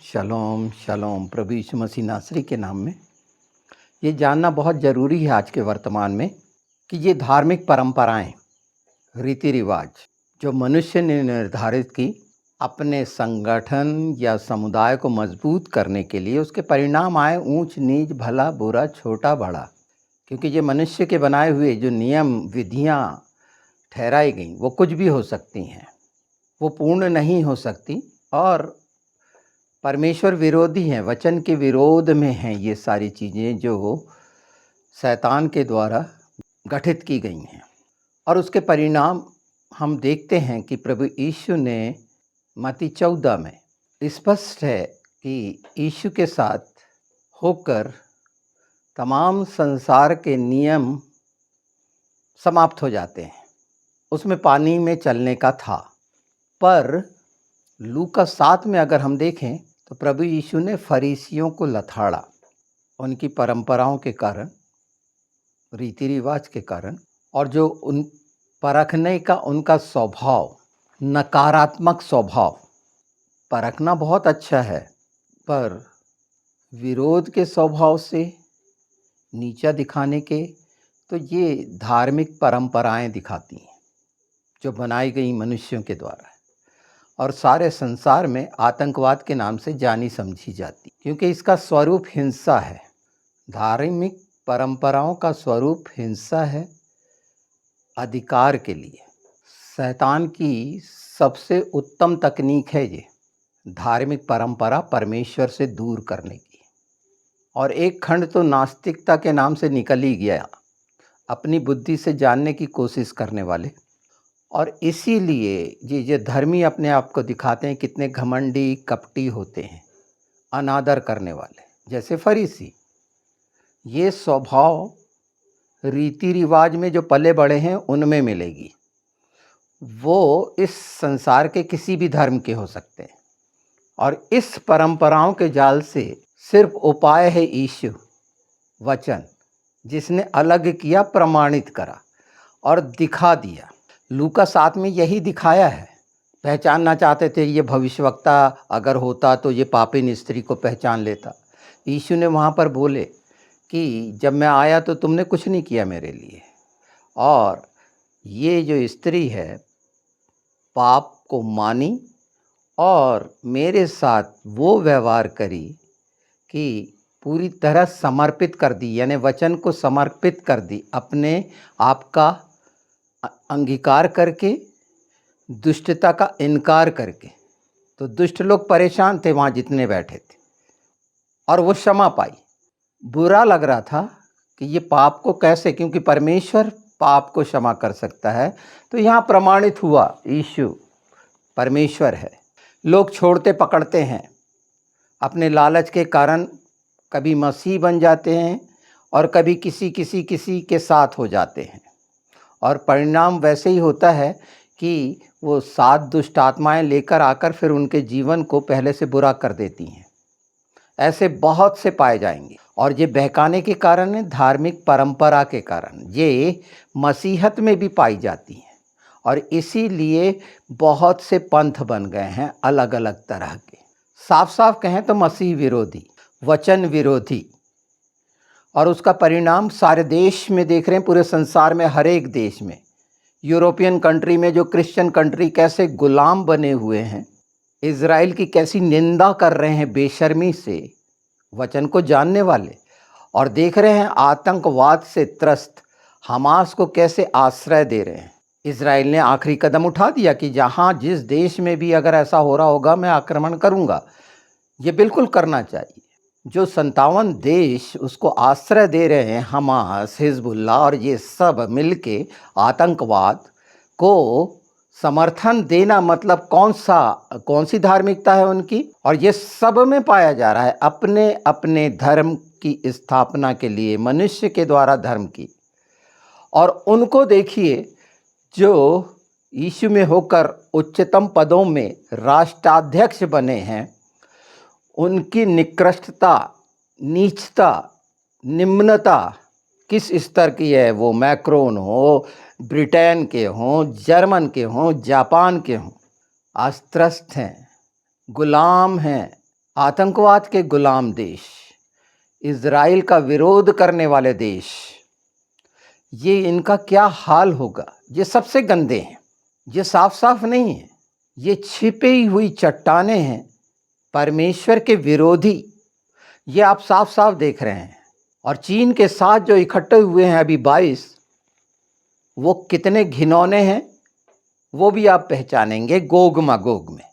शलोम शलोम प्रभु यीशु मसीह नासरी के नाम में। ये जानना बहुत ज़रूरी है आज के वर्तमान में कि ये धार्मिक परंपराएं, रीति रिवाज जो मनुष्य ने निर्धारित की अपने संगठन या समुदाय को मजबूत करने के लिए, उसके परिणाम आए ऊंच नीच, भला बुरा, छोटा बड़ा। क्योंकि ये मनुष्य के बनाए हुए जो नियम विधियां ठहराई गई वो कुछ भी हो सकती हैं, वो पूर्ण नहीं हो सकती और परमेश्वर विरोधी हैं, वचन के विरोध में हैं। ये सारी चीज़ें जो शैतान के द्वारा गठित की गई हैं और उसके परिणाम हम देखते हैं कि प्रभु यीशु ने मत्ती 14 में स्पष्ट है कि यीशु के साथ होकर तमाम संसार के नियम समाप्त हो जाते हैं। उसमें पानी में चलने का था, पर लूका 7 में अगर हम देखें तो प्रभु यीशु ने फरीसियों को लथाड़ा, उनकी परंपराओं के कारण, रीति रिवाज के कारण, और जो उन परखने का उनका स्वभाव, नकारात्मक स्वभाव। परखना बहुत अच्छा है, पर विरोध के स्वभाव से, नीचा दिखाने के, तो ये धार्मिक परंपराएं दिखाती हैं जो बनाई गई मनुष्यों के द्वारा और सारे संसार में आतंकवाद के नाम से जानी समझी जाती, क्योंकि इसका स्वरूप हिंसा है। धार्मिक परंपराओं का स्वरूप हिंसा है, अधिकार के लिए। शैतान की सबसे उत्तम तकनीक है ये धार्मिक परंपरा परमेश्वर से दूर करने की। और एक खंड तो नास्तिकता के नाम से निकल ही गया, अपनी बुद्धि से जानने की कोशिश करने वाले। और इसीलिए ये धर्मी अपने आप को दिखाते हैं कितने घमंडी, कपटी होते हैं, अनादर करने वाले, जैसे फरीसी। ये स्वभाव रीति रिवाज में जो पले बड़े हैं उनमें मिलेगी। वो इस संसार के किसी भी धर्म के हो सकते हैं और इस परंपराओं के जाल से सिर्फ उपाय है यीशु वचन, जिसने अलग किया, प्रमाणित करा और दिखा दिया। लूका 7 में यही दिखाया है। पहचानना चाहते थे, ये भविष्यवक्ता अगर होता तो ये पापिन स्त्री को पहचान लेता। यीशु ने वहाँ पर बोले कि जब मैं आया तो तुमने कुछ नहीं किया मेरे लिए, और ये जो स्त्री है पाप को मानी और मेरे साथ वो व्यवहार करी कि पूरी तरह समर्पित कर दी, यानी वचन को समर्पित कर दी, अपने आप का अंगीकार करके, दुष्टता का इनकार करके। तो दुष्ट लोग परेशान थे वहाँ जितने बैठे थे, और वो क्षमा पाई। बुरा लग रहा था कि ये पाप को कैसे, क्योंकि परमेश्वर पाप को क्षमा कर सकता है। तो यहाँ प्रमाणित हुआ यीशु परमेश्वर है। लोग छोड़ते पकड़ते हैं अपने लालच के कारण, कभी मसीह बन जाते हैं और कभी किसी किसी किसी के साथ हो जाते हैं, और परिणाम वैसे ही होता है कि वो 7 दुष्ट आत्माएं लेकर आकर फिर उनके जीवन को पहले से बुरा कर देती हैं। ऐसे बहुत से पाए जाएंगे, और ये बहकाने के कारण है, धार्मिक परंपरा के कारण। ये मसीहत में भी पाई जाती हैं और इसीलिए बहुत से पंथ बन गए हैं अलग अलग तरह के। साफ साफ कहें तो मसीह विरोधी, वचन विरोधी। और उसका परिणाम सारे देश में देख रहे हैं, पूरे संसार में, हर एक देश में। यूरोपियन कंट्री में जो क्रिश्चियन कंट्री कैसे गुलाम बने हुए हैं, इज़राइल की कैसी निंदा कर रहे हैं बेशर्मी से वचन को जानने वाले, और देख रहे हैं आतंकवाद से त्रस्त हमास को कैसे आश्रय दे रहे हैं। इज़राइल ने आखिरी कदम उठा दिया कि जहाँ जिस देश में भी अगर ऐसा हो रहा होगा मैं आक्रमण करूँगा। ये बिल्कुल करना चाहिए। जो 57 देश उसको आश्रय दे रहे हैं, हमास, हिजबुल्ला और ये सब मिलके आतंकवाद को समर्थन देना, मतलब कौन सी धार्मिकता है उनकी। और ये सब में पाया जा रहा है अपने अपने धर्म की स्थापना के लिए, मनुष्य के द्वारा धर्म की। और उनको देखिए जो यीशु में होकर उच्चतम पदों में राष्ट्राध्यक्ष बने हैं, उनकी निकृष्टता, नीचता, निम्नता किस स्तर की है। वो मैक्रोन हो, ब्रिटेन के हों, जर्मन के हों, जापान के हों, आश्रस्त हैं, गुलाम हैं, आतंकवाद के गुलाम देश, इज़राइल का विरोध करने वाले देश, ये इनका क्या हाल होगा। ये सबसे गंदे हैं, ये साफ साफ नहीं है, ये छिपी हुई चट्टानें हैं, परमेश्वर के विरोधी। ये आप साफ साफ देख रहे हैं। और चीन के साथ जो इकट्ठे हुए हैं अभी 22, वो कितने घिनौने हैं वो भी आप पहचानेंगे गोग मागोग में,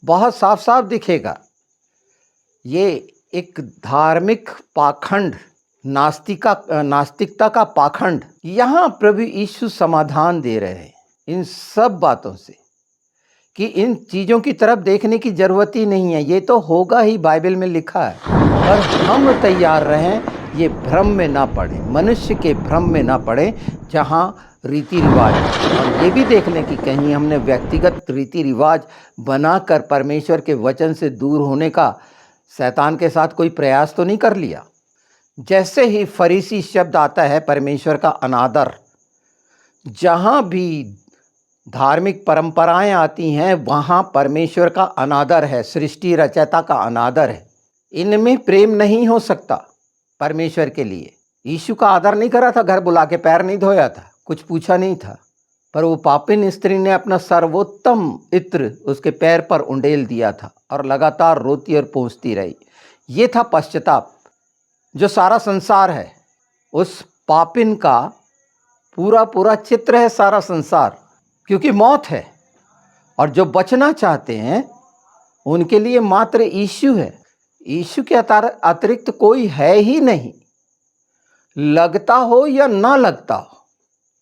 बहुत साफ साफ दिखेगा। ये एक धार्मिक पाखंड, नास्तिकता का पाखंड। यहाँ प्रभु यीशु समाधान दे रहे हैं इन सब बातों से कि इन चीज़ों की तरफ देखने की ज़रूरत ही नहीं है, ये तो होगा ही, बाइबल में लिखा है। और हम तैयार रहें ये भ्रम में ना पड़े, मनुष्य के भ्रम में ना पड़े जहाँ रीति रिवाज, और ये भी देख लें कि कहीं हमने व्यक्तिगत रीति रिवाज बनाकर परमेश्वर के वचन से दूर होने का शैतान के साथ कोई प्रयास तो नहीं कर लिया। जैसे ही फरीसी शब्द आता है, परमेश्वर का अनादर, जहाँ भी धार्मिक परंपराएं आती हैं वहाँ परमेश्वर का अनादर है, सृष्टि रचयिता का अनादर है। इनमें प्रेम नहीं हो सकता परमेश्वर के लिए। यीशु का आदर नहीं करा था, घर बुला के पैर नहीं धोया था, कुछ पूछा नहीं था, पर वो पापिन स्त्री ने अपना सर्वोत्तम इत्र उसके पैर पर उंडेल दिया था और लगातार रोती और पूछती रही। ये था पश्चाताप। जो सारा संसार है उस पापिन का पूरा पूरा चित्र है सारा संसार, क्योंकि मौत है। और जो बचना चाहते हैं उनके लिए मात्र यीशु है। यीशु के अतिरिक्त कोई है ही नहीं, लगता हो या ना लगता हो।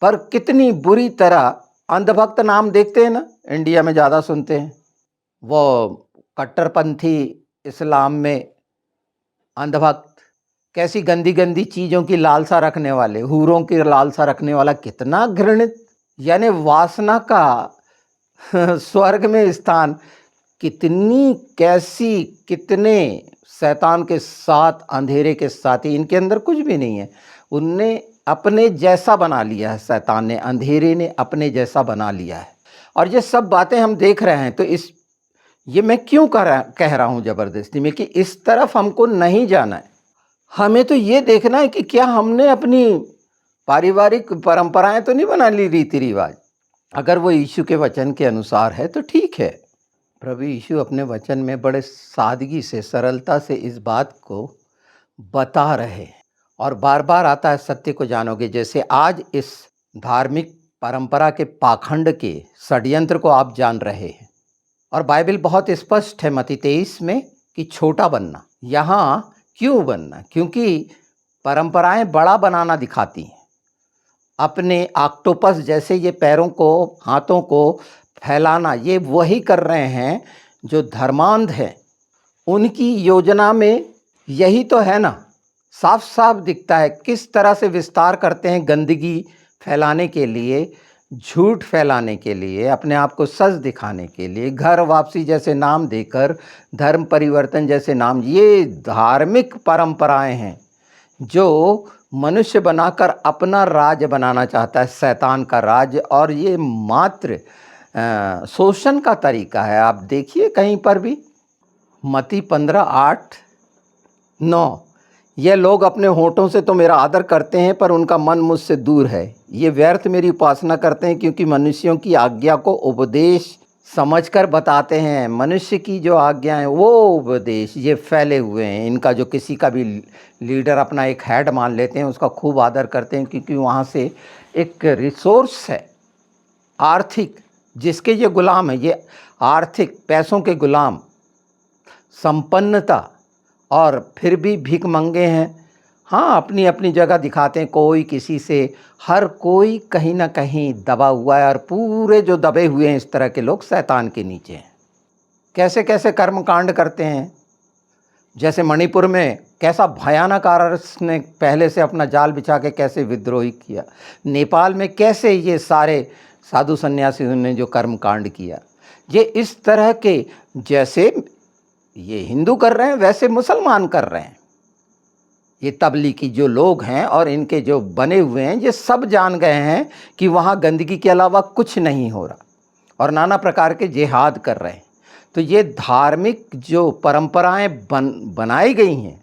पर कितनी बुरी तरह अंधभक्त नाम देखते हैं ना, इंडिया में ज़्यादा सुनते हैं। वो कट्टरपंथी इस्लाम में अंधभक्त, कैसी गंदी गंदी चीज़ों की लालसा रखने वाले, हूरों की लालसा रखने वाला, कितना घृणित, यानी वासना का स्वर्ग में स्थान। कितने शैतान के साथ, अंधेरे के साथी, इनके अंदर कुछ भी नहीं है। उनने अपने जैसा बना लिया है, शैतान ने, अंधेरे ने अपने जैसा बना लिया है। और ये सब बातें हम देख रहे हैं। तो ये मैं क्यों कह रहा हूँ ज़बरदस्ती में कि इस तरफ हमको नहीं जाना है। हमें तो ये देखना है कि क्या हमने अपनी पारिवारिक परंपराएं तो नहीं बना ली, रीति रिवाज। अगर वो यीशु के वचन के अनुसार है तो ठीक है। प्रभु यीशु अपने वचन में बड़े सादगी से, सरलता से इस बात को बता रहे हैं और बार बार आता है, सत्य को जानोगे। जैसे आज इस धार्मिक परंपरा के पाखंड के षड्यंत्र को आप जान रहे हैं। और बाइबल बहुत स्पष्ट है मत्ती 23 में कि छोटा बनना। यहाँ क्यों बनना? क्योंकि परंपराएं बड़ा बनाना दिखाती हैं। अपने ऑक्टोपस जैसे ये पैरों को, हाथों को फैलाना, ये वही कर रहे हैं जो धर्मांध हैं। उनकी योजना में यही तो है ना, साफ साफ दिखता है किस तरह से विस्तार करते हैं गंदगी फैलाने के लिए, झूठ फैलाने के लिए, अपने आप को सच दिखाने के लिए, घर वापसी जैसे नाम देकर, धर्म परिवर्तन जैसे नाम। ये धार्मिक परंपराएं हैं जो मनुष्य बनाकर अपना राज बनाना चाहता है, शैतान का राज। और ये मात्र शोषण का तरीका है। आप देखिए कहीं पर भी, मत्ती 15:8-9, ये लोग अपने होठों से तो मेरा आदर करते हैं पर उनका मन मुझसे दूर है। ये व्यर्थ मेरी उपासना करते हैं क्योंकि मनुष्यों की आज्ञा को उपदेश समझकर बताते हैं। मनुष्य की जो आज्ञा है वो उपदेश, ये फैले हुए हैं। इनका जो किसी का भी लीडर अपना एक हेड मान लेते हैं, उसका खूब आदर करते हैं क्योंकि वहाँ से एक रिसोर्स है आर्थिक, जिसके ये गुलाम है। ये आर्थिक पैसों के गुलाम, संपन्नता, और फिर भी भीख मंगे हैं। हाँ, अपनी अपनी जगह दिखाते हैं, कोई किसी से, हर कोई कहीं ना कहीं दबा हुआ है। और पूरे जो दबे हुए हैं इस तरह के लोग शैतान के नीचे हैं। कैसे कैसे कर्मकांड करते हैं। जैसे मणिपुर में कैसा भयानक आरएस ने पहले से अपना जाल बिछा के कैसे विद्रोही किया। नेपाल में कैसे ये सारे साधु सन्यासियों ने जो कर्मकांड किया। ये इस तरह के, जैसे ये हिंदू कर रहे हैं वैसे मुसलमान कर रहे हैं। ये तबलीगी जो लोग हैं और इनके जो बने हुए हैं, ये सब जान गए हैं कि वहाँ गंदगी के अलावा कुछ नहीं हो रहा, और नाना प्रकार के जिहाद कर रहे हैं। तो ये धार्मिक जो परंपराएं बनाई गई हैं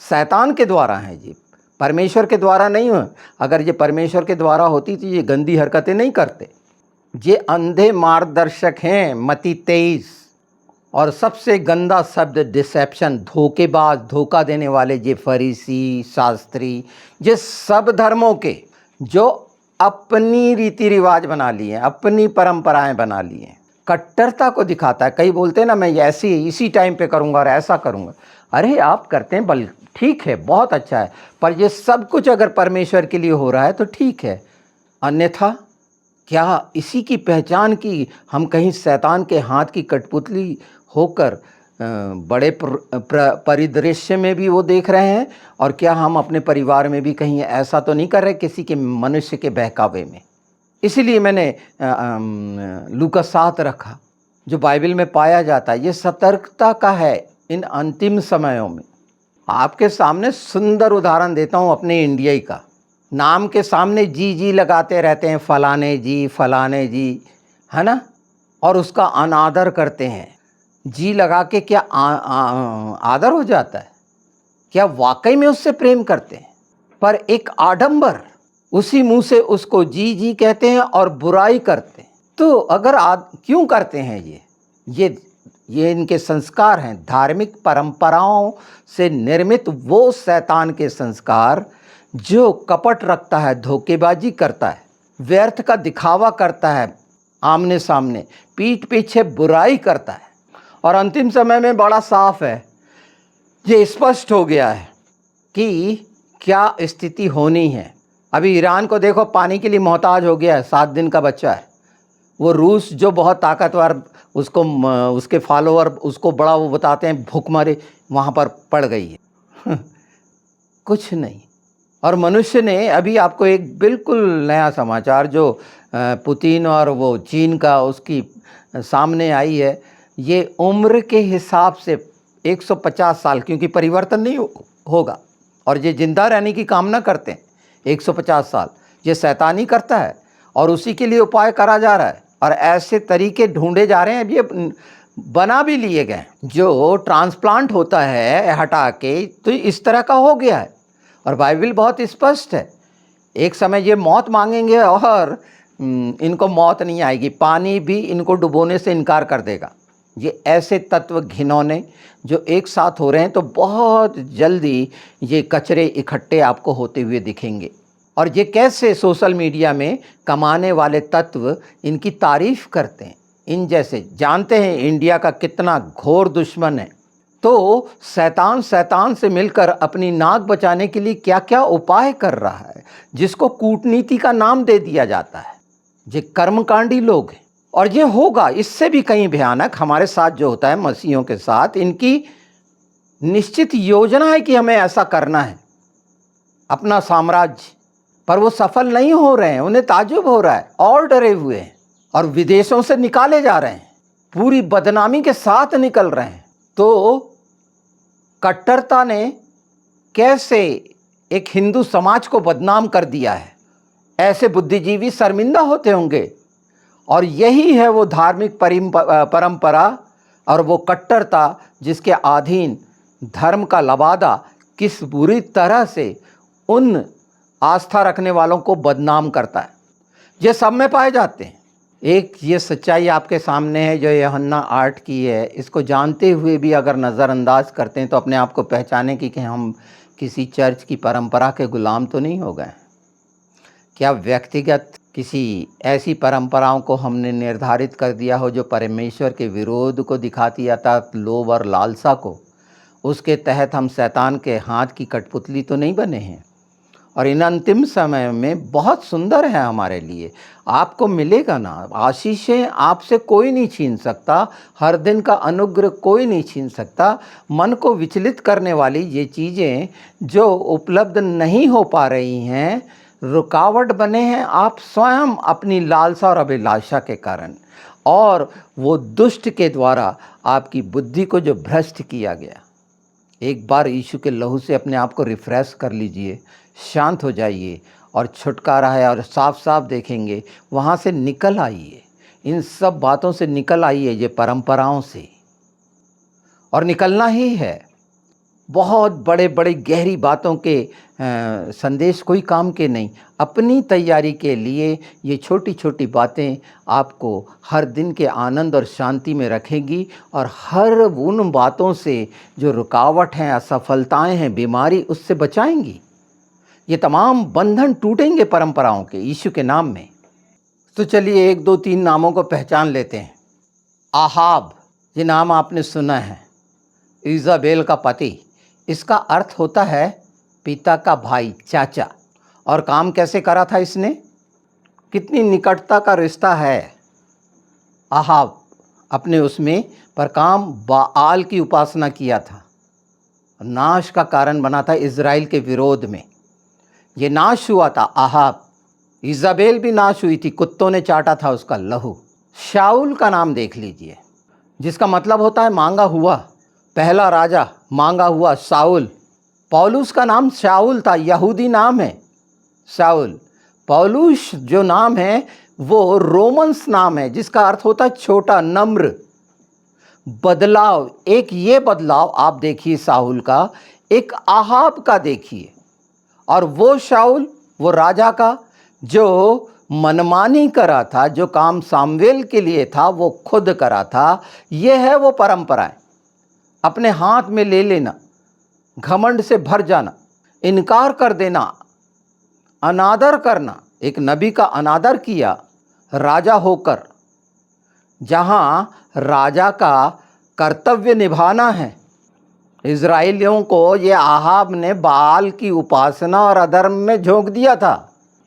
शैतान के द्वारा हैं, ये परमेश्वर के द्वारा नहीं हो। अगर ये परमेश्वर के द्वारा होती तो ये गंदी हरकतें नहीं करते। ये अंधे मार्गदर्शक हैं, मत्ती 23। और सबसे गंदा शब्द डिसेप्शन, धोखेबाज, धोखा देने वाले ये फरीसी शास्त्री, ये सब धर्मों के जो अपनी रीति रिवाज बना लिए हैं, अपनी परंपराएं बना ली हैं, कट्टरता को दिखाता है। कई बोलते हैं ना, मैं ऐसे इसी टाइम पे करूंगा और ऐसा करूंगा। अरे आप करते हैं, बल ठीक है, बहुत अच्छा है, पर ये सब कुछ अगर परमेश्वर के लिए हो रहा है तो ठीक है। अन्यथा क्या इसी की पहचान की हम कहीं शैतान के हाथ की कठपुतली होकर बड़े परिदृश्य में भी वो देख रहे हैं? और क्या हम अपने परिवार में भी कहीं ऐसा तो नहीं कर रहे किसी के मनुष्य के बहकावे में? इसीलिए मैंने लूका 7 रखा, जो बाइबल में पाया जाता है। ये सतर्कता का है इन अंतिम समयों में। आपके सामने सुंदर उदाहरण देता हूँ अपने इंडिया का। नाम के सामने जी जी लगाते रहते हैं, फलाने जी, है ना, और उसका अनादर करते हैं। जी लगा के क्या आदर हो जाता है? क्या वाकई में उससे प्रेम करते हैं? पर एक आडंबर, उसी मुंह से उसको जी जी कहते हैं और बुराई करते हैं। तो अगर क्यों करते हैं ये इनके संस्कार हैं, धार्मिक परंपराओं से निर्मित वो शैतान के संस्कार जो कपट रखता है, धोखेबाजी करता है, व्यर्थ का दिखावा करता है, आमने सामने पीठ पीछे बुराई करता है। और अंतिम समय में बड़ा साफ है, ये स्पष्ट हो गया है कि क्या स्थिति होनी है। अभी ईरान को देखो, पानी के लिए मोहताज हो गया है, 7 दिन का बच्चा है। वो रूस जो बहुत ताकतवर, उसको उसके फॉलोअर उसको बड़ा वो बताते हैं, भूखमरी वहाँ पर पड़ गई है। कुछ नहीं। और मनुष्य ने, अभी आपको एक बिल्कुल नया समाचार जो पुतिन और वो चीन का उसकी सामने आई है, ये उम्र के हिसाब से 150 साल, क्योंकि परिवर्तन नहीं होगा, और ये जिंदा रहने की कामना करते हैं 150 साल। ये शैतानी करता है और उसी के लिए उपाय करा जा रहा है, और ऐसे तरीके ढूंढे जा रहे हैं, ये बना भी लिए गए। जो ट्रांसप्लांट होता है हटा के, तो इस तरह का हो गया है। और बाइबल बहुत स्पष्ट है, एक समय ये मौत मांगेंगे और इनको मौत नहीं आएगी, पानी भी इनको डुबोने से इनकार कर देगा। ये ऐसे तत्व घिनौने जो एक साथ हो रहे हैं, तो बहुत जल्दी ये कचरे इकट्ठे आपको होते हुए दिखेंगे। और ये कैसे सोशल मीडिया में कमाने वाले तत्व इनकी तारीफ करते हैं, इन जैसे जानते हैं इंडिया का कितना घोर दुश्मन है। तो शैतान से मिलकर अपनी नाक बचाने के लिए क्या क्या उपाय कर रहा है, जिसको कूटनीति का नाम दे दिया जाता है। ये कर्मकांडी लोग हैं। और ये होगा इससे भी कहीं भयानक हमारे साथ जो होता है मसीहों के साथ। इनकी निश्चित योजना है कि हमें ऐसा करना है, अपना साम्राज्य, पर वो सफल नहीं हो रहे हैं। उन्हें ताज्जुब हो रहा है और डरे हुए हैं, और विदेशों से निकाले जा रहे हैं, पूरी बदनामी के साथ निकल रहे हैं। तो कट्टरता ने कैसे एक हिंदू समाज को बदनाम कर दिया है, ऐसे बुद्धिजीवी शर्मिंदा होते होंगे। और यही है वो धार्मिक परंपरा और वो कट्टरता जिसके अधीन धर्म का लबादा किस बुरी तरह से उन आस्था रखने वालों को बदनाम करता है। ये सब में पाए जाते हैं। एक ये सच्चाई आपके सामने है जो यूहन्ना 8 की है। इसको जानते हुए भी अगर नज़रअंदाज करते हैं तो अपने आप को पहचाने कि हम किसी चर्च की परंपरा के गुलाम तो नहीं हो गए। क्या व्यक्तिगत किसी ऐसी परंपराओं को हमने निर्धारित कर दिया हो जो परमेश्वर के विरोध को दिखाती, अर्थात लोभ और लालसा को? उसके तहत हम शैतान के हाथ की कठपुतली तो नहीं बने हैं। और इन अंतिम समय में बहुत सुंदर है हमारे लिए, आपको मिलेगा ना, आशीषें आपसे कोई नहीं छीन सकता, हर दिन का अनुग्रह कोई नहीं छीन सकता। मन को विचलित करने वाली ये चीज़ें जो उपलब्ध नहीं हो पा रही हैं, रुकावट बने हैं आप स्वयं अपनी लालसा और अभिलाषा के कारण, और वो दुष्ट के द्वारा आपकी बुद्धि को जो भ्रष्ट किया गया। एक बार यीशु के लहू से अपने आप को रिफ्रेश कर लीजिए, शांत हो जाइए, और छुटकारा है और साफ साफ देखेंगे। वहाँ से निकल आइए, इन सब बातों से निकल आइए, ये परंपराओं से। और निकलना ही है। बहुत बड़े बड़े गहरी बातों के संदेश कोई काम के नहीं। अपनी तैयारी के लिए ये छोटी छोटी बातें आपको हर दिन के आनंद और शांति में रखेंगी और हर उन बातों से जो रुकावट हैं, असफलताएं हैं, बीमारी, उससे बचाएंगी। ये तमाम बंधन टूटेंगे परंपराओं के यीशु के नाम में। तो चलिए 1 2 3 नामों को पहचान लेते हैं। आहाब, ये नाम आपने सुना है, इज़ाबेल का पति। इसका अर्थ होता है पिता का भाई, चाचा। और काम कैसे करा था इसने? कितनी निकटता का रिश्ता है। आहाब अपने उसमें पर काम बाआल की उपासना किया था, नाश का कारण बना था इज़राइल के विरोध में। ये नाश हुआ था आहाब। इज़ाबेल भी नाश हुई थी, कुत्तों ने चाटा था उसका लहू। शाऊल का नाम देख लीजिए, जिसका मतलब होता है मांगा हुआ। पहला राजा मांगा हुआ शाऊल। पौलुस का नाम शाऊल था, यहूदी नाम है शाऊल। पौलुस जो नाम है वो रोमन्स नाम है, जिसका अर्थ होता है छोटा, नम्र। बदलाव, एक ये बदलाव आप देखिए शाऊल का, एक आहाब का देखिए। और वो शाऊल, वो राजा का जो मनमानी करा था, जो काम सामवेल के लिए था वो खुद करा था। ये है वो परंपराएं। अपने हाथ में ले लेना, घमंड से भर जाना, इनकार कर देना, अनादर करना। एक नबी का अनादर किया राजा होकर, जहां राजा का कर्तव्य निभाना है। इज़राइलियों को ये आहाब ने बाल की उपासना और अधर्म में झोंक दिया था।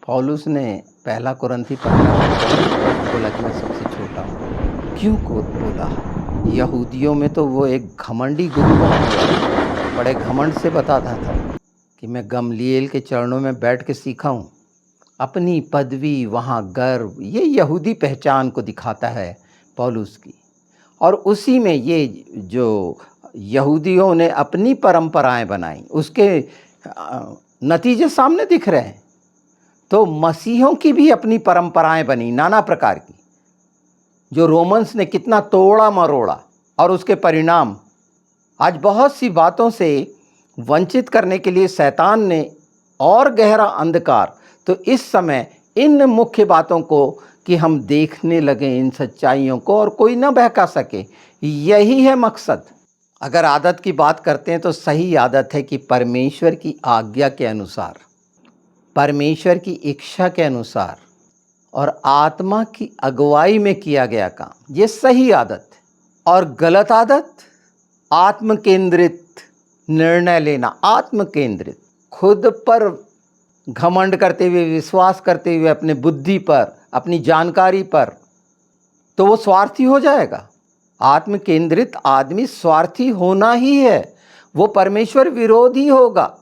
पौलुस ने पहला कुरिन्थी 15 बोला कि मैं सबसे छोटा हूँ। क्यों को बोला? यहूदियों में तो वो एक घमंडी गुरु बना हुआ, बड़े घमंड से बताता था कि मैं गमलीएल के चरणों में बैठ के सीखा हूँ। अपनी पदवी, वहाँ गर्व, ये यहूदी पहचान को दिखाता है पौलुस की। और उसी में ये जो यहूदियों ने अपनी परंपराएं बनाई, उसके नतीजे सामने दिख रहे हैं। तो मसीहों की भी अपनी परंपराएं बनी नाना प्रकार की, जो रोमन्स ने कितना तोड़ा मरोड़ा, और उसके परिणाम आज बहुत सी बातों से वंचित करने के लिए शैतान ने और गहरा अंधकार। तो इस समय इन मुख्य बातों को कि हम देखने लगे, इन सच्चाइयों को, और कोई ना बहका सके, यही है मकसद। अगर आदत की बात करते हैं तो सही आदत है कि परमेश्वर की आज्ञा के अनुसार, परमेश्वर की इच्छा के अनुसार और आत्मा की अगुवाई में किया गया काम, ये सही आदत है। और गलत आदत, आत्म केंद्रित निर्णय लेना, आत्म केंद्रित, खुद पर घमंड करते हुए, विश्वास करते हुए अपने बुद्धि पर, अपनी जानकारी पर, तो वो स्वार्थी हो जाएगा। आत्म केंद्रित आदमी स्वार्थी होना ही है, वो परमेश्वर विरोधी होगा।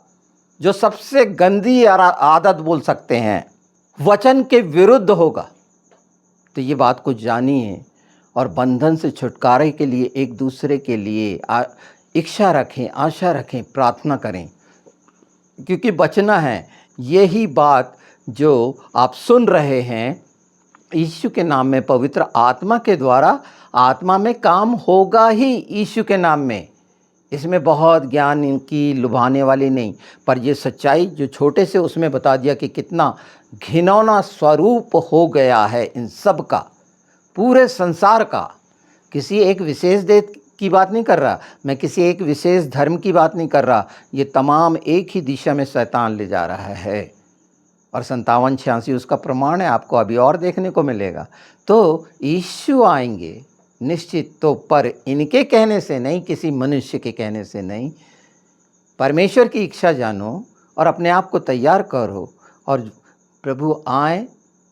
जो सबसे गंदी आदत बोल सकते हैं, वचन के विरुद्ध होगा। तो ये बात को जानिए और बंधन से छुटकारे के लिए एक दूसरे के लिए इच्छा रखें, आशा रखें, प्रार्थना करें, क्योंकि बचना है। यही बात जो आप सुन रहे हैं यीशु के नाम में, पवित्र आत्मा के द्वारा, आत्मा में काम होगा ही यीशु के नाम में। इसमें बहुत ज्ञान इनकी लुभाने वाली नहीं, पर ये सच्चाई जो छोटे से उसमें बता दिया कि कितना घिनौना स्वरूप हो गया है इन सब का, पूरे संसार का। किसी एक विशेष देश की बात नहीं कर रहा मैं, किसी एक विशेष धर्म की बात नहीं कर रहा। ये तमाम एक ही दिशा में शैतान ले जा रहा है, और 57-86 उसका प्रमाण है, आपको अभी और देखने को मिलेगा। तो यीशु आएंगे निश्चित, तो पर इनके कहने से नहीं, किसी मनुष्य के कहने से नहीं। परमेश्वर की इच्छा जानो और अपने आप को तैयार करो, और प्रभु आए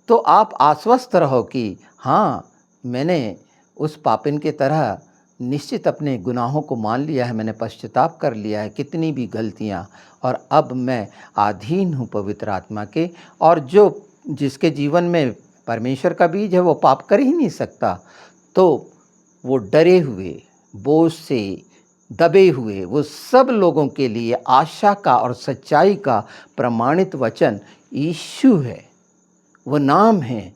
तो आप आश्वस्त रहो कि हाँ, मैंने उस पापिन की तरह निश्चित अपने गुनाहों को मान लिया है, मैंने पश्चाताप कर लिया है, कितनी भी गलतियाँ, और अब मैं अधीन हूँ पवित्र आत्मा के। और जो जिसके जीवन में परमेश्वर का बीज है वो पाप कर ही नहीं सकता। तो वो डरे हुए, बोझ से दबे हुए, वो सब लोगों के लिए आशा का और सच्चाई का प्रमाणित वचन यीशु है। वो नाम है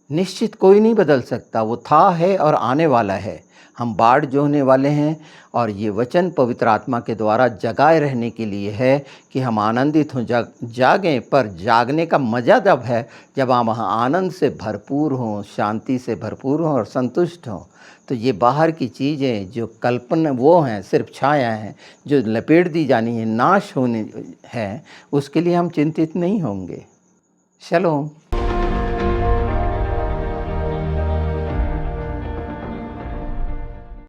निश्चित कोई नहीं बदल सकता, वो था, है और आने वाला है। हम बाढ़ जो होने वाले हैं और ये वचन पवित्र आत्मा के द्वारा जगाए रहने के लिए है कि हम आनंदित हों, जागें। पर जागने का मज़ा जब है जब हम वहाँ आनंद से भरपूर हों, शांति से भरपूर हों और संतुष्ट हों। तो ये बाहर की चीज़ें जो कल्पना वो हैं, सिर्फ छाया हैं, जो लपेट दी जानी है, नाश होने है, उसके लिए हम चिंतित नहीं होंगे। शलोम।